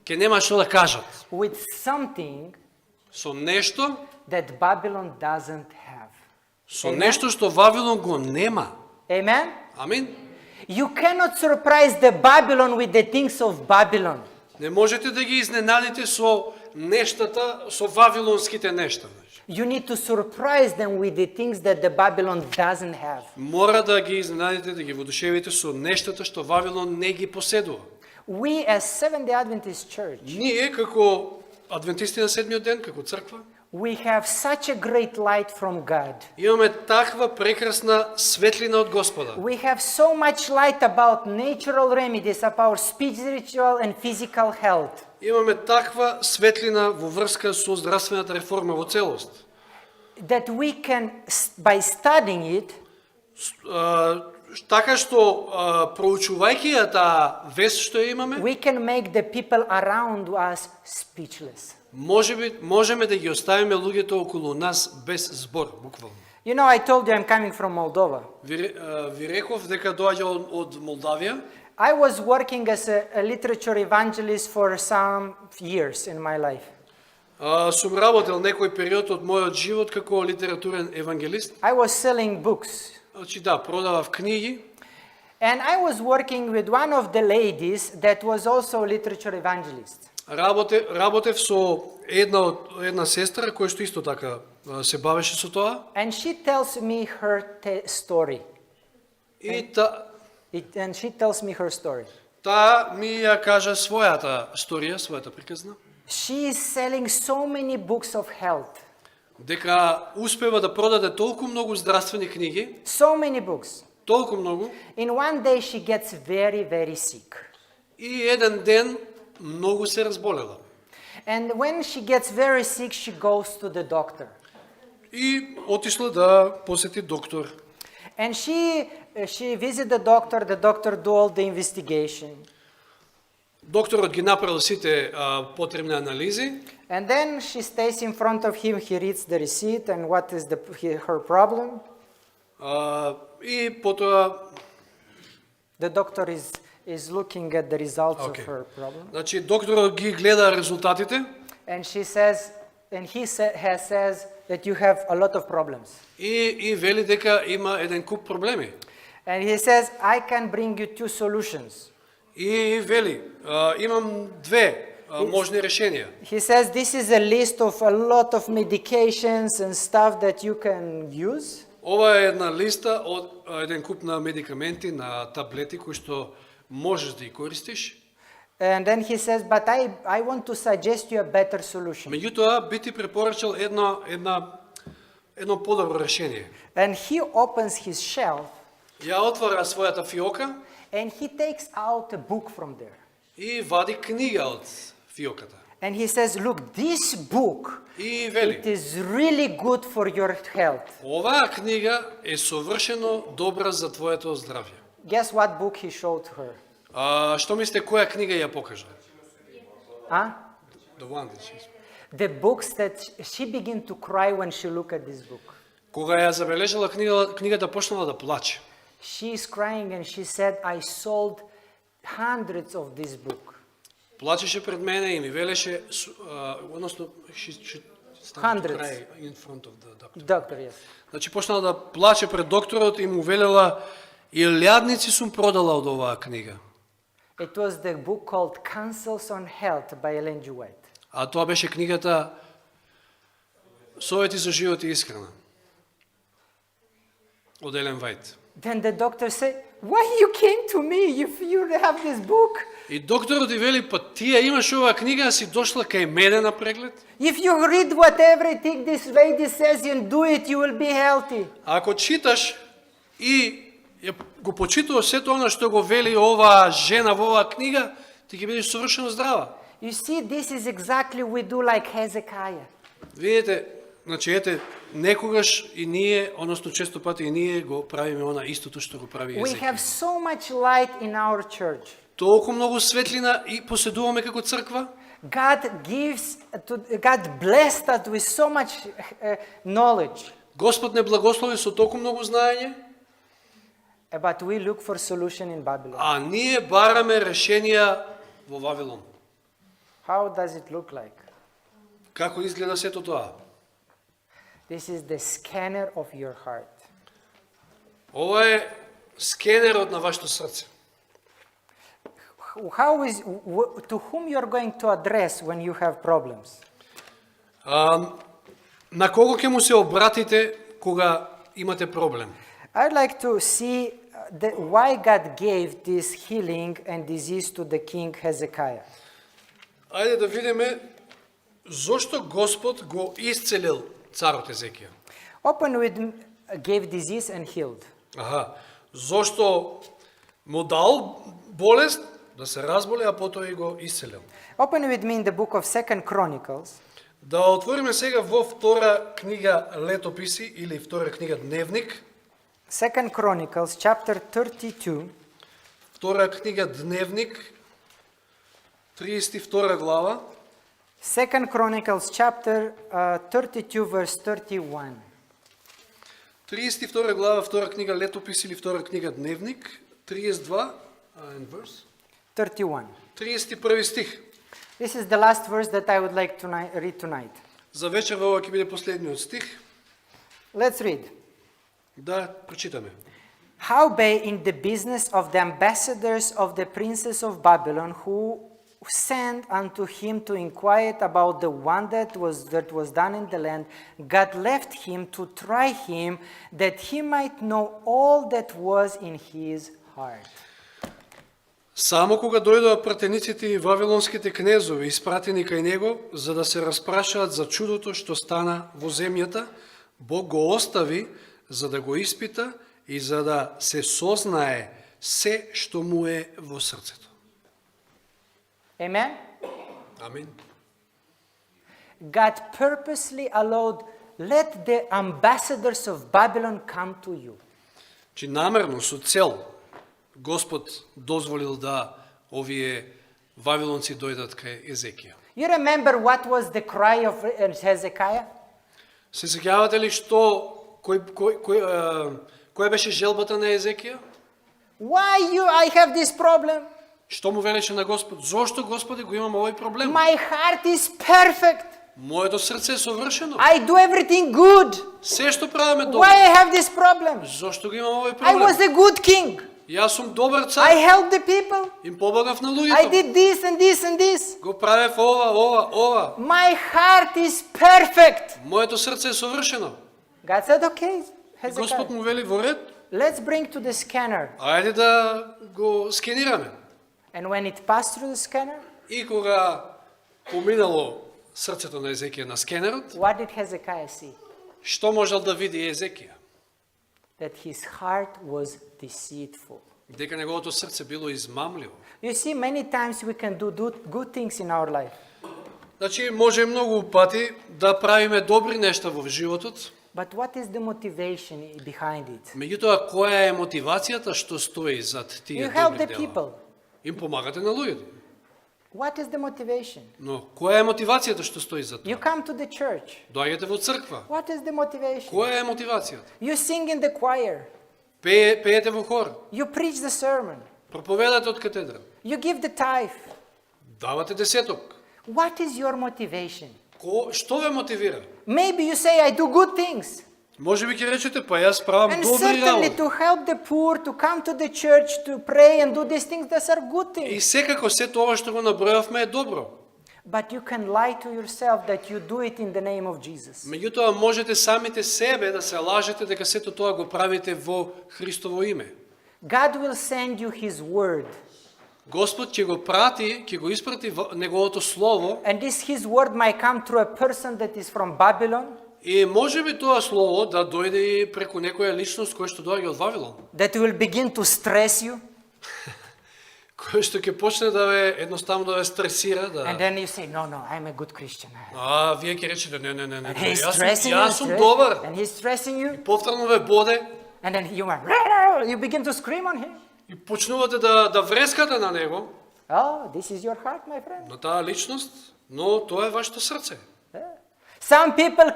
нема што да кажат? With something Со нешто, that Babylon doesn't have. со Amen? нешто што Вавилон го нема. Amen? Амин. You cannot surprise the Babylon with the things of Babylon. Не можете да ги изненадите со нештата, со вавилонските нешта. You need to surprise them with the things that the Babylon doesn't have. Мора да ги изненадите, да ги воодушевите со нештата што Вавилон не ги поседува. We as Seventh-day Adventist Church, Ние како адвентисти на седмиот ден, како црква, we have such a great light from God. имаме таква прекрасна светлина од Господа. We have so much light about natural remedies, about spiritual and physical health. Имаме таква светлина во врска со здравствената реформа во целост. That we can, by studying it, Така што проучувајќи ја таа вест што ја имаме, we can make the people around us speechless. можеме да ги оставиме луѓето околу нас без збор, буквално. You know, I told you I'm coming from Moldova. Ви реков дека доаѓа од Молдавија. I was working as a literature evangelist for some years in my life. Сум работел некој период од мојот живот како литературен евангелист. I was selling books. Значи да, продавав книги. And I was working with one of the ladies that was also a literature evangelist. Работев со една сестра која што исто така се бавеше со тоа. And she tells me her story. And she tells me her story. Таа ми ја кажа својата сторија, својата приказна. She is selling so many books of health. Дека успева да продаде толку многу здравствени книги, So many books. толку многу, In one day she gets very, very sick. и еден ден многу се разболела. And when she gets very sick, she goes to the doctor. И отишла да посети доктор. And she visits the doctor do all the investigation. Докторот ги направил сите потребни анализи. And then she stays in front of him, he reads the receipt and what is her problem. И потоа The doctor is looking at the results Okay. of her problem. Значи докторот ги гледа резултатите And she says, and he says that you have a lot of problems. и вели дека има еден куп проблеми. And he says, I can bring you two solutions. И вели, имам две можни решенија. He says, this is a list of a lot of medications and stuff that you can use. Ова е една листа од еден куп на медикаменти, на таблети кои што можеш да ги користиш. And then he says, but I want to suggest you a better solution. Меѓутоа би ти препорачал едно подобро решение. And he opens his shelf Ја отвара својата фиока and he takes out a book from there. и вади книга од фиоката. And he says, look, this book, И it вели, is really good for your health. оваа книга е совршено добра за твоето здравје. Guess what book he showed her? Што мислите, која книга ја покажа? Huh? The one that she's... The books that she began to cry when she looked at this book. Кога ја забележала книгата почнала да плаче. She is crying and she said, I sold hundreds of this book. Плачеше пред мене и ми велеше, односно, Hundreds. in front of the doctor. Doctor, yes. Значи почнала да плаче пред докторот и му велела, илјадници сум продала од оваа книга. It was the book called Counsels on Health by Ellen G. White. А тоа беше книгата Совети за живот и исхрана од Елен Вајт. Then the doctor said, why you came to me if you have this book? И докторот и вели, па тие имаш оваа книга, а си дошла кај мене на преглед? If you read what everything this lady says and do it, you will be healthy. Ако читаш и го почитуваш сето она што го вели оваа жена во оваа книга, ти ќе бидеш совршено здрава. You see, this is exactly we do like Hezekiah. Видите, значи ете, некогаш и ние, односно често пати и ние го правиме она истото што го прави We Езекија. have so much light in our church. Толку многу светлина и поседуваме како црква. God blessed us with so much knowledge. Господ не благослови со толку многу знаење, But we look for solution in Babylon. а ние бараме решенија во Вавилон. How does it look like? Како изгледа сето тоа? This is the scanner of your heart. Ова е скенерот на вашето срце. to whom you're going to address when you have problems? На кого ќе му се обратите кога имате проблем? I'd like to see why God gave this healing and disease to the king Hezekiah. Ајде да видиме зошто Господ го исцелил царот Езекија. Open with gave disease and healed. Зошто му дал болест да се разболе, а потоа и го исцелил. Open with me in the book of 2 Chronicles. Да отвориме сега во втора книга Летописи или втора книга Дневник. 2 Chronicles chapter 32. Втора книга Дневник, 32 глава. 2 Chronicles chapter 32 verse 31. 32 глава, втора книга Летопис или втора книга Дневник, 32 and verse 31. 31 стих. This is the last verse that I would like to read tonight. За вечер ова ќе биде последниот стих. Let's read. Да прочитаме. Howbeit in the business of the ambassadors of the princes of Babylon who sent unto him to inquire about the one that was done in the land, God left him to try him, that he might know all that was in his heart. Само кога дојдоа пратениците и вавилонските кнезови испратени кај него, за да се распрашаат за чудото што стана во земјата, Бог го остави за да го испита и за да се сознае се што му е во срцето. Amen? Амин. God purposely allowed, let the ambassadors of Babylon come to you. Чи намерно, со цел, Господ дозволил да овие вавилонци дојдат кај Езекија. You remember what was the cry of Hezekiah? Се сеќавате ли која беше желбата на Езекија? Why I have this problem? Што му велеше на Господ? Зошто, Господи, го имам овој проблем? My heart is perfect. Моето срце е совршено. I do everything good. Се што правиме добро. Why I have this problem? Зошто го имам овој I проблем? was a good king. Јас сум добар I цар. helped the people. Им помагав на I луѓето. did this and this and this. Го правев ова. My heart is perfect. Моето срце е совршено. God said, okay, Господ Hezekiah, му вели во ред. let's bring to the scanner. Ајде да го скенираме. And when it passed through the scanner, И кога поминало срцето на Езекија на скенерот, what did Hezekiah see? што можел да види Езекија? That his heart was deceitful. Дека неговото срце било измамливо. You see, many times we can do good things in our life, Значи, може многу пати да правиме добри нешта во животот, but what is the motivation behind it? меѓутоа која е мотивацијата што стои зад тие You help добри the дела? people. Им помагате на луѓето. What is the motivation? Но која е мотивацијата што стои зад You тоа? come to the church. Доаѓате во црква. What is the motivation? Која е мотивацијата? You sing in the choir. Пеете во хор, You preach the sermon. проповедате од катедра, You give the tithe. давате десеток. What is your motivation? Што ве мотивира? Maybe you say, I do good things. Може би ќе речете, па јас правам And добри certainly работи. to help the poor, to come to the church, to pray and do these things, those are good И things. секако се тоа што го набројавме е добро. But you can lie to yourself that you do it in the name of Jesus. Меѓутоа можете самите себе да се лажете дека сето тоа го правите во Христово име. God will send you His word. Господ ќе го прати, ќе го испрати неговото слово And this His word might come through a person that is from Babylon, и може би тоа слово да дојде и преку некоја личност која што доаѓа од Вавилон, that will begin to stress you. кој што ќе почне да ве едноставно да ве стресира, And да. then you say, no, I'm a good Christian. Вие ќе речете не, And he's јас stressing јас you. сум добар. And he's stressing you. Повторно ве боде And then you begin to scream on him. и почнувате да врескате на него, Oh, this is your heart, my friend. на таа личност, но тоа е вашето срце. Some people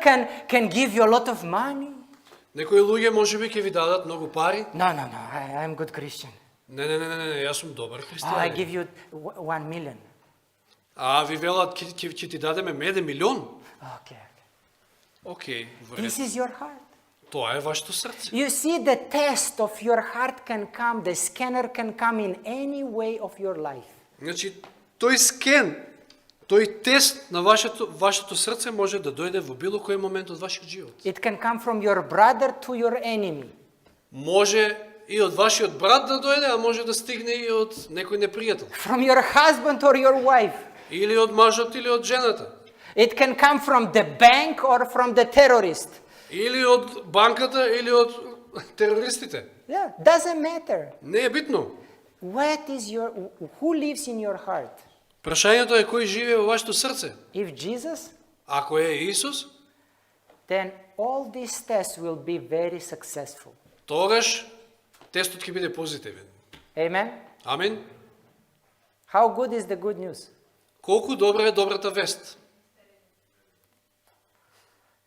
can give you a lot of money. Некои луѓе можеби ќе ви дадат многу пари. No, I'm good Christian. Не, јас сум добар Oh, I христијанин. give you 1 million. А ви велат ќе ти дадеме 1 милион. Okay. Океј, во This ред. is your heart. Тоа е вашето срце. You see, the test of your heart can come, the scanner can come in any way of your life. Значи, тој скен, тој тест на вашето срце може да дојде во било кој момент од вашиот живот. It can come from your brother to your enemy. Може и од вашиот брат да дојде, а може да стигне и од некој непријател. From your husband or your wife. Или од мажот или од жената. It can come from the bank or from the terrorist. Или од банката или од терористите. Yeah, doesn't matter. Не е битно. Who lives in your heart? Прашањето е кој живее во вашето срце. If Jesus, Ако е Исус, then all these tests will be very successful. тогаш тестот ќе биде позитивен. Amen? Амин. How good is the good news? Колку добра е добрата вест?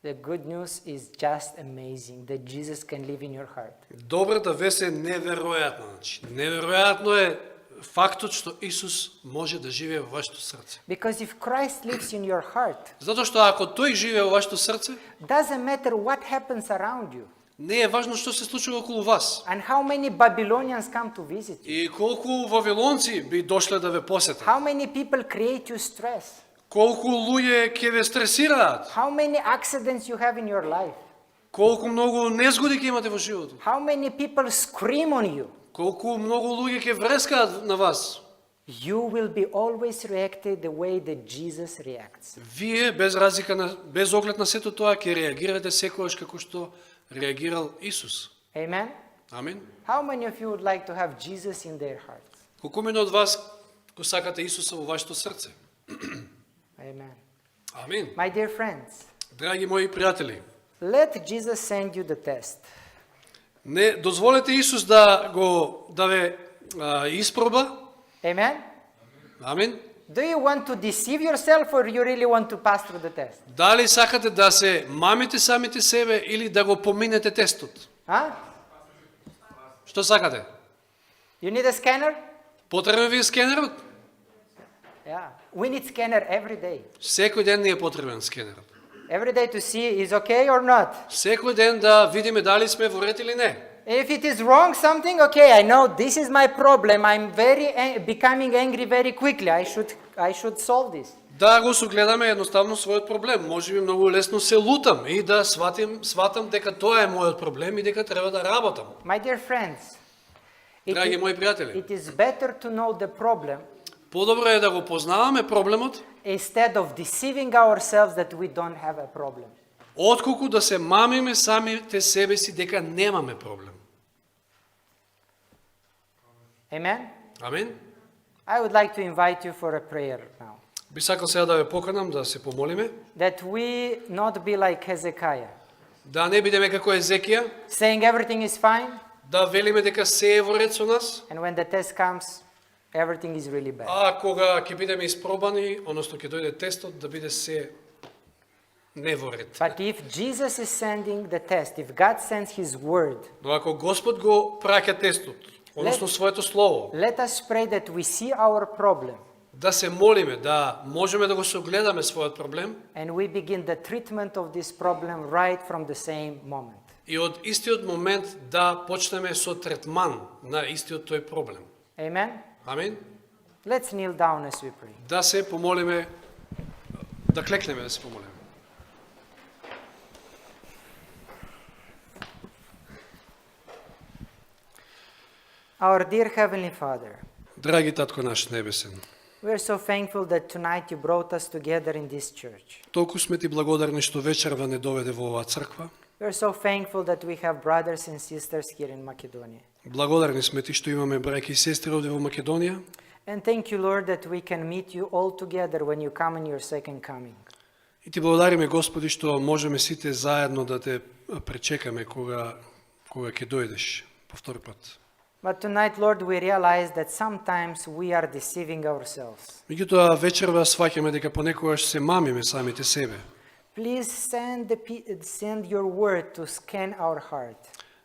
The good news is just amazing that Jesus can live in your heart. Добрата вест е неверојатна. Значи, неверојатно е фактот што Исус може да живее во вашето срце. Because if Christ lives in your heart, Затоа што ако тој живее во вашето срце, doesn't matter what happens around you не е важно што се случува околу вас. and how many Babylonians come to visit you, И колку вавилонци би дошле да ве посетат. how many people create you stress, Колку луѓе ќе ве стресираат. how many accidents you have in your life, Колку многу незгоди ќе имате во животот. how many people scream on you, Колку многу луѓе ќе врескаат на вас. you will be always reacted the way that Jesus reacts. Вие без оглед на сето тоа ќе реагирате секогаш како што реагирал Исус. Amen? Амин. How many of you would like to have Jesus in their hearts? Колку мене од вас го сакате Исуса во вашето срце? Amen. Амин. My dear friends, Драги мои пријатели, let Jesus send you the test. не дозволете Исус да ве испроба. Amen? Амин. Do you want to deceive yourself or you really want to pass through the test? Дали сакате да се мамите самите себе или да го поминете тестот? Huh? Што сакате? You need a scanner? Потребен ви е скенерот? Yeah. We need scanner every day. Секој ден ни е потребен скенерот. Every day to see is okay or not. Секој ден да видиме дали сме во ред или не. If it is wrong something, okay, I know this is my problem. I'm becoming angry very quickly. I should solve this. Да го согледаме едноставно својот проблем. Може би многу лесно се лутам и да сватам дека тоа е мојот проблем и дека треба да работам. My dear friends, Драги мои пријатели, it is better to know the problem подобро е да го познаваме проблемот, instead of deceiving ourselves that we don't have a problem. отколку да се мамиме самите себе си дека немаме проблем. Amen? Амин. I would like to invite you for a prayer now. Би сакал сега да ве поканам да се помолиме, That we not be like Hezekiah, да не бидеме како Езекија, saying everything is fine, да велиме дека се е во ред со нас, and when the test comes, everything is really bad. а кога ќе бидеме испробани, односно ќе дојде тестот, да биде се не во ред. But if Jesus is sending the test, if God sends His word, Но ако Господ го праќа тестот, односно своето слово, let us pray that we see our problem да се молиме, да можеме да го согледаме својот проблем and we begin the treatment of this problem right from the same moment. и од истиот момент да почнеме со третман на истиот тој проблем. Amen? Амин. Let's kneel down as we pray. Да се помолиме, да клекнеме да се помолиме. Our dear Heavenly Father, Драги Татко наш небесен, we are so thankful that tonight you brought us together in this church. толку сме ти благодарни што вечерва не доведе во оваа црква. We are so thankful that we have brothers and sisters here in Macedonia. Благодарни сме ти што имаме браќи и сестри овде во Македонија. And thank you, Lord, that we can meet you all together when you come in your second coming. И ти благодариме, Господи, што можеме сите заедно да те пречекаме кога ќе дојдеш по втори пат. But tonight, Lord, we realize that sometimes we are deceiving ourselves. Меѓутоа вечерва сваќаме дека понекогаш се мамиме самите себе. Please send your word to scan our heart.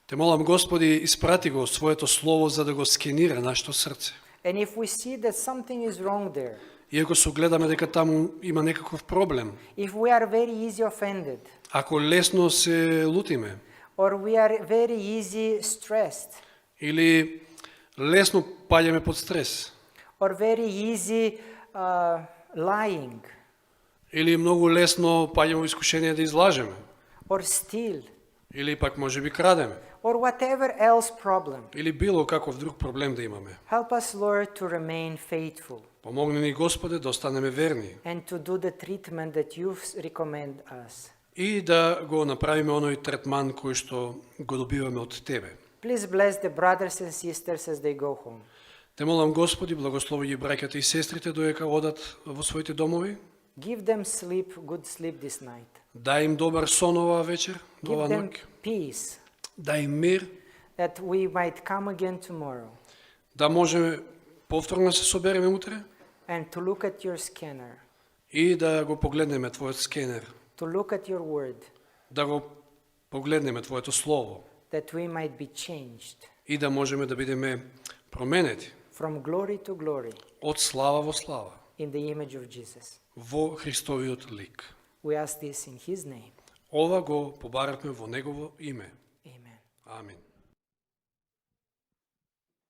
Те молам, Господи, испрати го своето слово за да го скенира нашето срце. And if we see that something is wrong there, И ако согледаме дека таму има некаков проблем, if we are very easy offended, ако лесно се лутиме or we are very easy stressed, или лесно паѓаме под стрес, or very easy lying, Или многу лесно паѓаме во искушение да излажеме, or steal, или пак може би крадеме, or whatever else problem. или било каков друг проблем да имаме. Help us, Lord, to remain faithful Помогни ни Господе да останеме верни and to do the treatment that you recommend us. и да го направиме оној третман кој што го добиваме од Тебе. Please bless the brothers and sisters as they go home. Те молам Господи, благослови ги браќата и сестрите додека одат во своите домови. Give them good sleep this night. Дај им добар сон оваа вечер, Give оваа them ноќ. peace Дај им мир, that we might come again tomorrow да можеме повторно да се собереме утре and to look at your scanner, и да го погледнеме Твојот скенер, to look at your word, да го погледнеме Твоето Слово that we might be changed и да можеме да бидеме променети from glory to glory од слава во слава in the image of Jesus. во Христовиот лик. We ask this in His name. Ова го побаравме во Негово име. Amen. Амин.